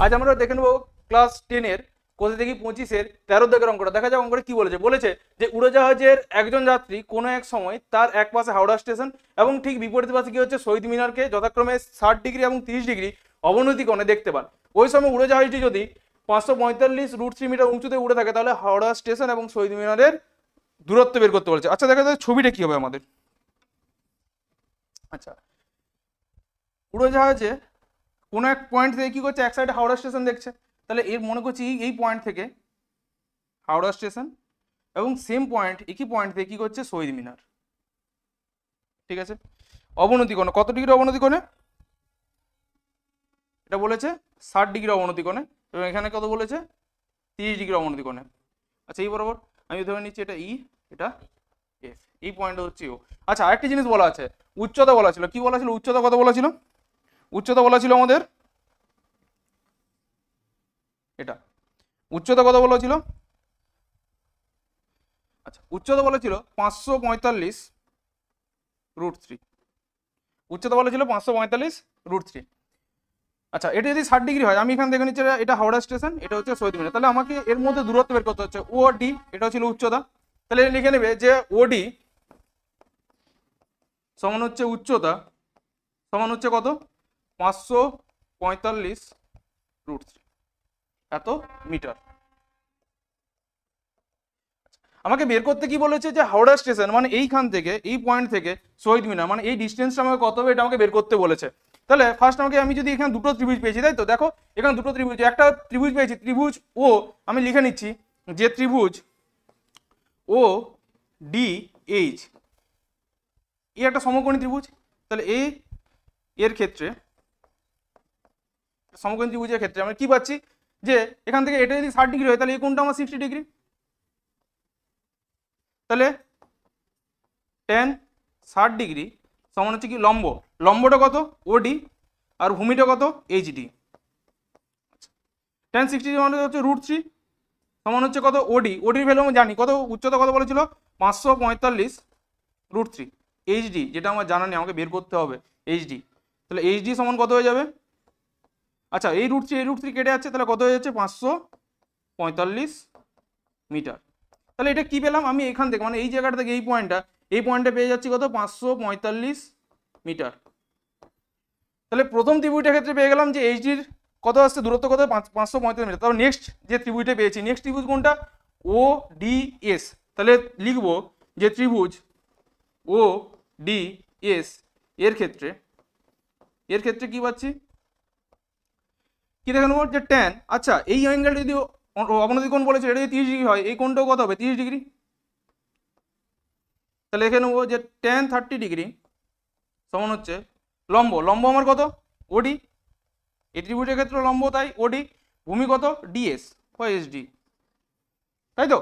আজ আমরা দেখে নেবো ক্লাস 10-এর কোথা থেকে 25-এর 13 দাগের অঙ্কটা। দেখা যাক অঙ্কটা কি বলেছে। বলেছে যে উড়োজাহাজের একজন যাত্রী কোনো এক সময় তার এক পাশে হাওড়া স্টেশন এবং ঠিক বিপরীত পাশে কি হচ্ছে শহীদ মিনারকে যথাক্রমে 60 ডিগ্রি এবং 30 ডিগ্রি অবনতি কোণে দেখতে পান। ওই সময় উড়োজাহাজটি যদি 545 √3 মিটার উঁচুতে উড়ে থাকে তাহলে হাওড়া স্টেশন এবং শহীদ মিনারের দূরত্ব বের করতে বলেছে। আচ্ছা দেখা যাচ্ছে ছবিটা কি হবে আমাদের। আচ্ছা, উড়োজাহাজে কোনো এক পয়েন্ট থেকে কি করছে, এক সাইডে হাওড়া স্টেশন দেখছে, তাহলে এর মনে করছি এই পয়েন্ট থেকে হাওড়া স্টেশন এবং সেম পয়েন্ট একই পয়েন্ট থেকে কি করছে শহীদ মিনার। ঠিক আছে, অবনতি কোণে কত ডিগ্রি অবনতি কোণে? এটা বলেছে 60 ডিগ্রি অবনতি কোণে এবং এখানে কত বলেছে 30 ডিগ্রি অবনতি কোণে। আচ্ছা এই বরাবর আমি ধরে নিচ্ছি এটা ই, এটা এফ, এই পয়েন্টটা হচ্ছে ও। আচ্ছা আরেকটি জিনিস বলা আছে, উচ্চতা বলা ছিল। কি বলা ছিল? উচ্চতা কত বলা ছিল? উচ্চতা বলা ছিল আমাদের এটা। উচ্চতা কত বলা ছিল? আচ্ছা উচ্চতা বলা ছিল 545 √3। উচ্চতা বলা ছিল 545 √3। আচ্ছা এটা যদি 60 ডিগ্রি হয়, আমি এখানে দেখে নিচ্ছি এটা হাওড়া স্টেশন, এটা হচ্ছে শহীদ মিনার, তাহলে আমাকে এর মধ্যে দূরত্ব বের করতে হচ্ছে ও ডি। এটা ছিল উচ্চতা, তাহলে লিখে নেবে যে ওডি সমান হচ্ছে উচ্চতা সমান হচ্ছে কত 545 √3 এত মিটার। আমাকে বের করতে কি বলেছে যে হাওড়া স্টেশন মানে এইখান থেকে এই পয়েন্ট থেকে শহীদ মিনার মানে এই ডিস্টেন্সটা আমাকে কত হবে এটা আমাকে বের করতে বলেছে। তাহলে ফার্স্ট আমাকে আমি যদি এখানে দুটো ত্রিভুজ পেয়েছি, তাই তো দেখো এখানে দুটো ত্রিভুজ, একটা ত্রিভুজ পেয়েছি ত্রিভুজ ও, আমি লিখে নিচ্ছি যে ত্রিভুজ ও ডি এইচ এই একটা সমকোণী ত্রিভুজ। তাহলে এর ক্ষেত্রে সমকোণী ত্রিভুজের ক্ষেত্রে আমরা কি পাচ্ছি যে এখান থেকে এটা যদি 60 ডিগ্রি হয় তাহলে এই কোণটা আমার 60 ডিগ্রি। তাহলে tan 60 ডিগ্রি সমান হচ্ছে কি লম্ব, লম্বটা কত ওডি আর ভূমিটা কত এইচডি। tan 60 ডিগ্রি মানে হচ্ছে √3 সমান হচ্ছে কত ওডি, ওডির ভ্যালু আমি জানি কত, উচ্চতা কত বলেছিল 545 √3। এইচডি যেটা আমার জানা নেই, আমাকে বের করতে হবে এইচডি। তাহলে এইচডি সমান কত হয়ে যাবে? আচ্ছা এই √3 কেটে যাচ্ছে, তাহলে কত হয়ে যাচ্ছে 545 মিটার। তাহলে এটা কি পেলাম আমি এখান থেকে, মানে এই জায়গাটা থেকে এই পয়েন্টটা পেয়ে যাচ্ছি কত 545 মিটার। তাহলে প্রথম ত্রিভুজটার ক্ষেত্রে পেয়ে গেলাম যে এইচডির কত আসছে দূরত্ব কত 545 মিটার। তাহলে নেক্সট যে ত্রিভুজটা পেয়েছি, নেক্সট ত্রিভুজ কোনটা? ও ডি এস। তাহলে লিখবো যে ত্রিভুজ ও ডি এস এর ক্ষেত্রে কি পাচ্ছি, কি দেখে নেবো যে ট্যান। আচ্ছা এই অ্যাঙ্গেলটা যদি অবনতি কোণ বলেছে এটা যদি 30 ডিগ্রি হয়, এই কোণটাও কত হবে 30 ডিগ্রি। তাহলে দেখে নেবো যে tan 30 ডিগ্রি সমান হচ্ছে লম্ব, লম্ব আমার কত ওডি, এই ত্রিভুজের ক্ষেত্রে লম্ব তাই ওডি, ভূমি কত ডিএস বা এসডি, তাই তো।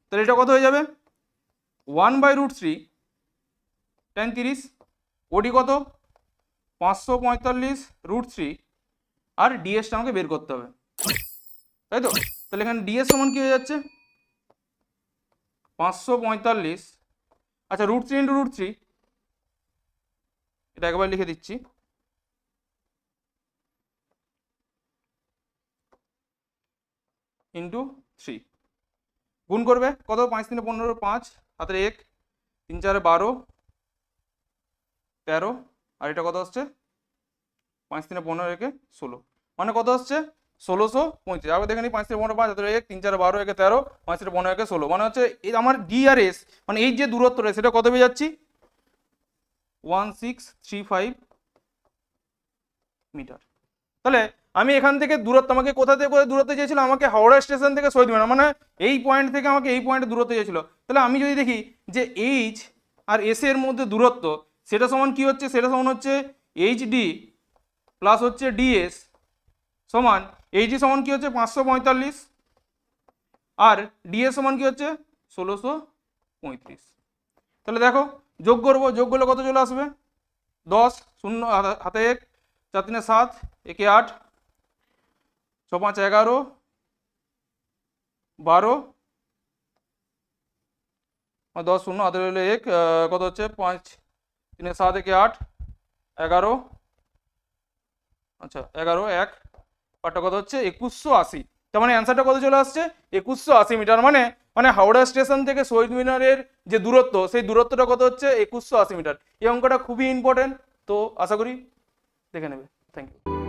তাহলে এটা কত হয়ে যাবে 1/√3 tan 30, ওডি কত 545 √3 আর ডিএসটা আমাকে বের করতে হবে, তাই তো। তাহলে এখানে ডিএস সমান কি হয়ে যাচ্ছে 545, আচ্ছা √3 × √3 এটা একবার লিখে দিচ্ছি, ইন্টু 3 গুণ করবে কত 5 3 15 5 হাতের 1 3 4 12 13 আর এটা কত আসছে 5 3 15 1 16 মানে কত আসছে 1635। আবার দেখে নিই 5 3 15 5 হাতের 1 3 4 12 1 13 5 3 15 1 16 মানে হচ্ছে এই আমার ডি আর এস মানে এই যে দূরত্বটা সেটা কত পেয়ে যাচ্ছি 1635 মিটার। তাহলে আমি এখান থেকে দূরত্ব আমাকে কোথা থেকে কোথায় দূরত্ব চেয়েছিল, আমাকে হাওড়া স্টেশন থেকে শহীদ মিনার মানে এই পয়েন্ট থেকে আমাকে এই পয়েন্টে দূরত্ব চেয়েছিল। তাহলে আমি যদি দেখি যে এইচ আর এস এর মধ্যে দূরত্ব সেটা সমান কি হচ্ছে, সেটা সমান হচ্ছে এইচডি প্লাস হচ্ছে ডিএস সমান এইচডি সমান কি হচ্ছে 545 আর ডিএস সমান কি হচ্ছে 1635। তাহলে দেখো যোগ করবো, যোগ করলে কত চলে আসবে 10 0 হাতে 1 4 3 7 1 8 6 5 11 12 10 0 হাতে রইল 1 কত হচ্ছে 5 3 7 1 8 11, আচ্ছা 11 1 পার্টটা কত হচ্ছে 2180। তার মানে অ্যান্সারটা কত চলে আসছে 2180 মিটার। মানে মানে হাওড়া স্টেশন থেকে শহীদ মিনারের যে দূরত্ব, সেই দূরত্বটা কত হচ্ছে 2180 মিটার। এই অঙ্কটা খুবই ইম্পর্টেন্ট, তো আশা করি দেখে নেবে। Thank you.